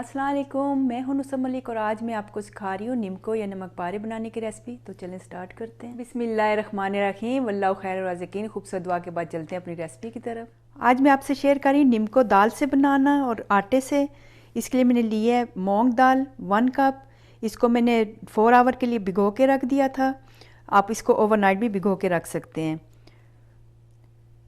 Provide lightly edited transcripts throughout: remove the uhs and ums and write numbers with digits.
अस्सलाम वालेकुम, मैं हूं नुसरत मलिक और आज मैं आपको सिखा रही हूँ निम्को या नमक पारे बनाने की रेसिपी। तो चलें स्टार्ट करते हैं। बिस्मिल्लाहिर्रहमानिर्रहीम, वल्लाहु खैरुर राज़िकीन। खूबसूरत दुआ के बाद चलते हैं अपनी रेसिपी की तरफ। आज मैं आपसे शेयर कर रही हूँ निम्को दाल से बनाना और आटे से। इसके लिए मैंने ली है मूंग दाल 1 कप। इसको मैंने 4 आवर के लिए भिगो के रख दिया था। आप इसको ओवरनाइट भी भिगो के रख सकते हैं।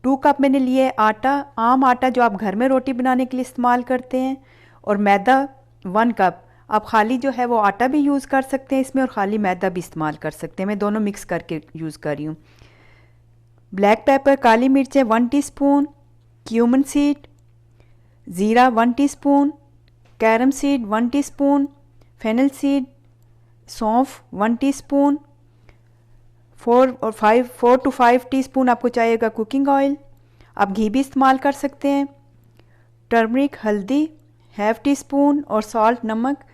2 कप मैंने लिए आटा, आम आटा जो आप घर में रोटी बनाने के लिए इस्तेमाल करते हैं, और मैदा 1 कप। आप खाली जो है वो आटा भी यूज़ कर सकते हैं इसमें और ख़ाली मैदा भी इस्तेमाल कर सकते हैं। मैं दोनों मिक्स करके यूज़ कर रही हूँ। ब्लैक पेपर, काली मिर्चें 1 teaspoon, cumin seed, jeera 1 teaspoon, carom seed 1 teaspoon, fennel seed, saunf 1 teaspoon, 4 to 5 teaspoon आपको चाहिएगा कुकिंग ऑयल। आप घी भी इस्तेमाल कर सकते हैं। टर्मरिक, हल्दी 1/2 टीस्पून और सॉल्ट, नमक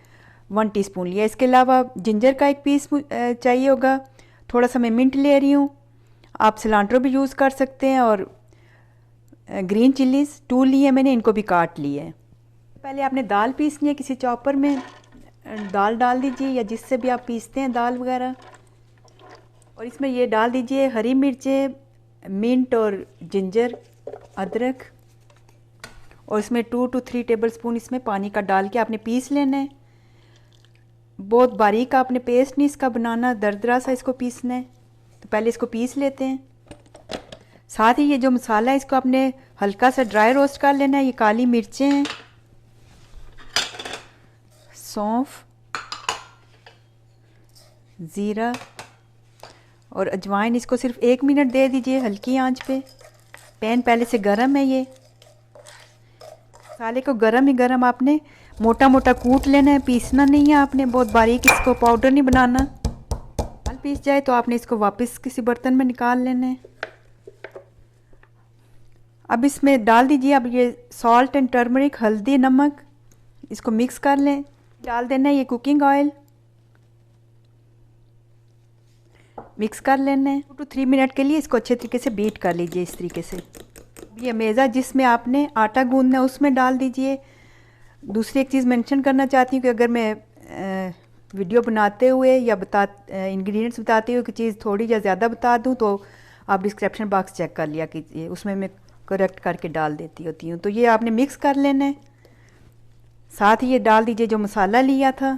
1 टीस्पून लिया। इसके अलावा जिंजर का 1 पीस चाहिए होगा। थोड़ा सा मैं मिंट ले रही हूँ। आप सिलांट्रो भी यूज़ कर सकते हैं और ग्रीन चिलीज़ 2 लिए मैंने, इनको भी काट लिए। पहले आपने दाल पीसनी है। किसी चॉपर में दाल डाल दीजिए या जिससे भी आप पीसते हैं दाल वगैरह, और इसमें ये डाल दीजिए हरी मिर्चें, मिंट और जिंजर, अदरक, और इसमें 2 to 3 टेबलस्पून इसमें पानी का डाल के आपने पीस लेना है। बहुत बारीक आपने पेस्ट नहीं इसका बनाना, दरदरा सा इसको पीसना है। तो पहले इसको पीस लेते हैं। साथ ही ये जो मसाला है इसको आपने हल्का सा ड्राई रोस्ट कर लेना है। ये काली मिर्चें हैं, सौंफ, ज़ीरा और अजवाइन। इसको सिर्फ 1 मिनट दे दीजिए हल्की आंच पे। पैन पहले से गरम है। ये मसाले को गरम ही गरम आपने मोटा मोटा कूट लेना है, पीसना नहीं है आपने, बहुत बारीक इसको पाउडर नहीं बनाना। दाल पीस जाए तो आपने इसको वापस किसी बर्तन में निकाल लेना है। अब इसमें डाल दीजिए अब ये सॉल्ट एंड टर्मरिक, हल्दी, नमक, इसको मिक्स कर लें। डाल देना है ये कुकिंग ऑयल, मिक्स कर लेना है। 2 to 3 मिनट के लिए इसको अच्छे तरीके से बीट कर लीजिए इस तरीके से। ये मेज़ा जिसमें आपने आटा गूंदना है उसमें डाल दीजिए। दूसरी एक चीज़ मेंशन करना चाहती हूँ कि अगर मैं वीडियो बनाते हुए या इंग्रेडिएंट्स बताते हुए कोई चीज़ थोड़ी या ज़्यादा बता दूँ तो आप डिस्क्रिप्शन बॉक्स चेक कर लिया कीजिए, उसमें मैं करेक्ट करके डाल देती होती हूँ। तो ये आपने मिक्स कर लेना है। साथ ही ये डाल दीजिए जो मसाला लिया था,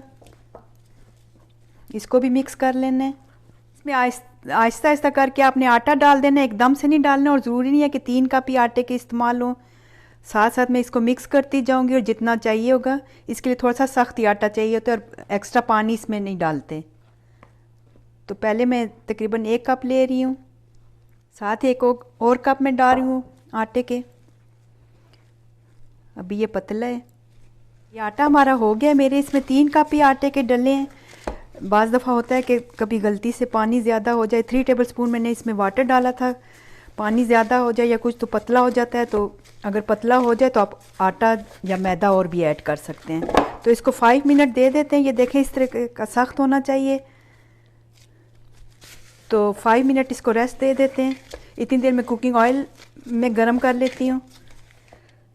इसको भी मिक्स कर लेना है। इसमें आहिस्ता आहिस्ता करके आपने आटा डाल देना है, एकदम से नहीं डालना, और ज़रूरी नहीं है कि 3 कप ही आटे के इस्तेमाल हो। साथ साथ मैं इसको मिक्स करती जाऊंगी और जितना चाहिए होगा। इसके लिए थोड़ा सा सख्त ही आटा चाहिए होता है और एक्स्ट्रा पानी इसमें नहीं डालते। तो पहले मैं तकरीबन 1 कप ले रही हूँ, साथ ही 1 और कप में डाल रही हूँ आटे के। अभी ये पतला है। ये आटा हमारा हो गया मेरे, इसमें 3 कप ही आटे के डले हैं। बाज़ दफ़ा होता है कि कभी गलती से पानी ज़्यादा हो जाए। 3 टेबलस्पून मैंने इसमें वाटर डाला था, पानी ज़्यादा हो जाए या कुछ तो पतला हो जाता है। तो अगर पतला हो जाए तो आप आटा या मैदा और भी ऐड कर सकते हैं। तो इसको 5 मिनट दे देते हैं। ये देखें इस तरह का सख्त होना चाहिए। तो 5 मिनट इसको रेस्ट दे देते हैं। इतनी देर में कुकिंग ऑयल में गरम कर लेती हूँ।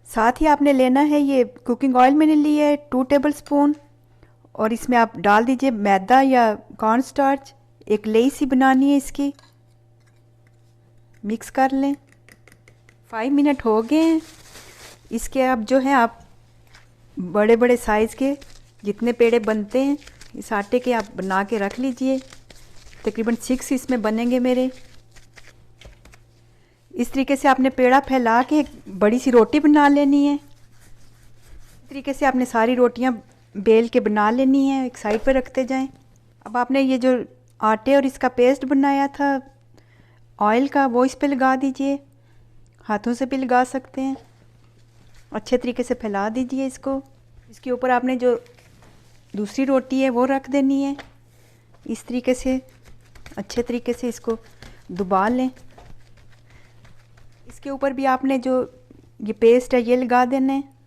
साथ ही आपने लेना है ये कुकिंग ऑयल मैंने लिया है 2 टेबलस्पून, और इसमें आप डाल दीजिए मैदा या कॉर्न स्टार्च। एक लेई सी बनानी है इसकी, मिक्स कर लें। 5 मिनट हो गए हैं। इसके अब जो है आप बड़े बड़े साइज़ के जितने पेड़े बनते हैं इस आटे के आप बना के रख लीजिए। तकरीबन 6 इसमें बनेंगे मेरे। इस तरीके से आपने पेड़ा फैला के एक बड़ी सी रोटी बना लेनी है। इस तरीके से आपने सारी रोटियां बेल के बना लेनी है, एक साइड पर रखते जाएं। अब आपने ये जो आटे और इसका पेस्ट बनाया था ऑयल का, वो इस पे लगा दीजिए। हाथों से भी लगा सकते हैं। अच्छे तरीके से फैला दीजिए इसको। इसके ऊपर आपने जो दूसरी रोटी है वो रख देनी है। इस तरीके से अच्छे तरीके से इसको दबा लें। इसके ऊपर भी आपने जो ये पेस्ट है ये लगा देना है।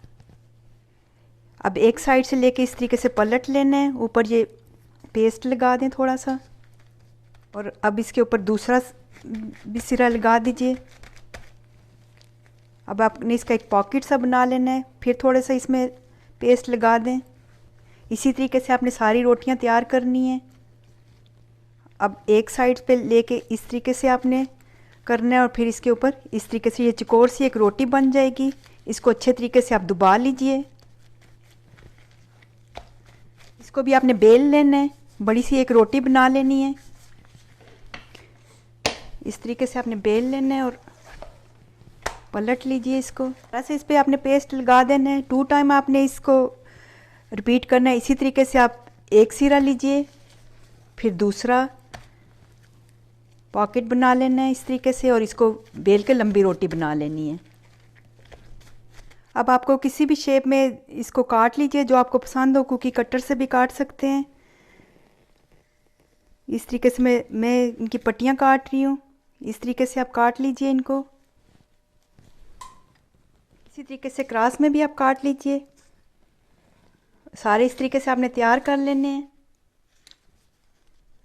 अब एक साइड से लेके इस तरीके से पलट लेना है, ऊपर ये पेस्ट लगा दें थोड़ा सा, और अब इसके ऊपर दूसरा भी सिरा लगा दीजिए। अब आपने इसका एक पॉकेट सा बना लेना है, फिर थोड़ा सा इसमें पेस्ट लगा दें। इसी तरीके से आपने सारी रोटियां तैयार करनी है। अब एक साइड पे लेके इस तरीके से आपने करना है और फिर इसके ऊपर इस तरीके से ये चौकोर सी एक रोटी बन जाएगी। इसको अच्छे तरीके से आप दबा लीजिए। इसको भी आपने बेल लेना है, बड़ी सी एक रोटी बना लेनी है। इस तरीके से आपने बेल लेना है और पलट लीजिए इसको। ऐसे इस पे आपने पेस्ट लगा देना है। 2 टाइम आपने इसको रिपीट करना है। इसी तरीके से आप एक सिरा लीजिए, फिर दूसरा पॉकेट बना लेना है इस तरीके से और इसको बेल के लंबी रोटी बना लेनी है। अब आपको किसी भी शेप में इसको काट लीजिए जो आपको पसंद हो। कुकी कटर से भी काट सकते हैं। इस तरीके से मैं इनकी पट्टियाँ काट रही हूँ। इस तरीके से आप काट लीजिए इनको। इसी तरीके से क्रॉस में भी आप काट लीजिए। सारे इस तरीके से आपने तैयार कर लेने हैं।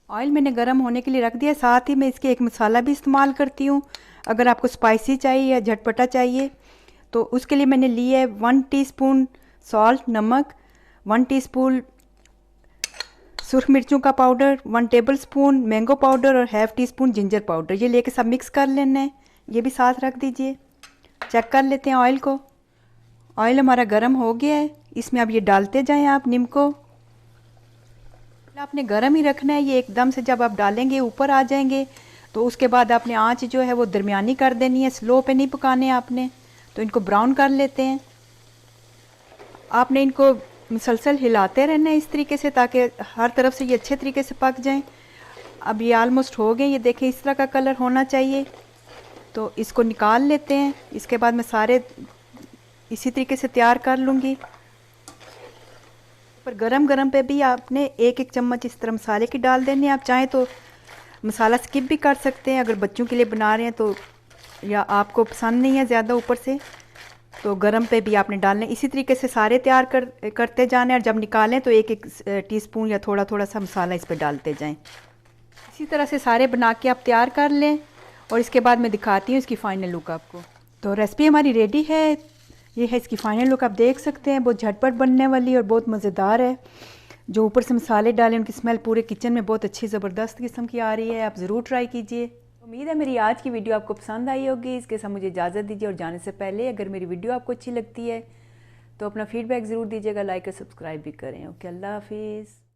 ऑयल मैंने गरम होने के लिए रख दिया। साथ ही मैं इसके एक मसाला भी इस्तेमाल करती हूँ। अगर आपको स्पाइसी चाहिए या झटपटा चाहिए तो उसके लिए मैंने लिया है 1 टीस्पून सॉल्ट नमक, 1 टीस्पून सुरख मिर्चों का पाउडर, 1 टेबलस्पून मैंगो पाउडर और ½ टीस्पून जिंजर पाउडर। ये लेके सब मिक्स कर लेना है। ये भी साथ रख दीजिए। चेक कर लेते हैं ऑयल को। ऑयल हमारा गर्म हो गया है। इसमें अब ये डालते जाएं आप नीम को। आपने गर्म ही रखना है। ये एकदम से जब आप डालेंगे ऊपर आ जाएंगे तो उसके बाद आपने आंच जो है वो दरमियानी कर देनी है। स्लो पे नहीं पकाने आपने। तो इनको ब्राउन कर लेते हैं। आपने इनको मुसलसल हिलाते रहना है इस तरीके से ताकि हर तरफ से ये अच्छे तरीके से पक जाएं। अब ये ऑलमोस्ट हो गए। ये देखें इस तरह का कलर होना चाहिए। तो इसको निकाल लेते हैं। इसके बाद मैं सारे इसी तरीके से तैयार कर लूँगी। पर गरम पे भी आपने एक चम्मच इस तरह मसाले की डाल देने हैं। आप चाहें तो मसाला स्किप भी कर सकते हैं अगर बच्चों के लिए बना रहे हैं तो, या आपको पसंद नहीं है ज़्यादा ऊपर से तो गरम पे भी आपने डालना है। इसी तरीके से सारे तैयार करते जाने और जब निकालें तो एक टीस्पून या थोड़ा सा मसाला इस पर डालते जाएं। इसी तरह से सारे बना के आप तैयार कर लें और इसके बाद मैं दिखाती हूँ इसकी फ़ाइनल लुक आपको। तो रेसिपी हमारी रेडी है। ये है इसकी फ़ाइनल लुक। आप देख सकते हैं बहुत झटपट बनने वाली और बहुत मज़ेदार है। जो ऊपर से मसाले डाले उनकी स्मेल पूरे किचन में बहुत अच्छी ज़बरदस्त किस्म की आ रही है। आप ज़रूर ट्राई कीजिए। उम्मीद है मेरी आज की वीडियो आपको पसंद आई होगी। इसके साथ मुझे इजाज़त दीजिए और जाने से पहले अगर मेरी वीडियो आपको अच्छी लगती है तो अपना फीडबैक ज़रूर दीजिएगा, लाइक और सब्सक्राइब भी करें। ओके, अल्लाह हाफिज़।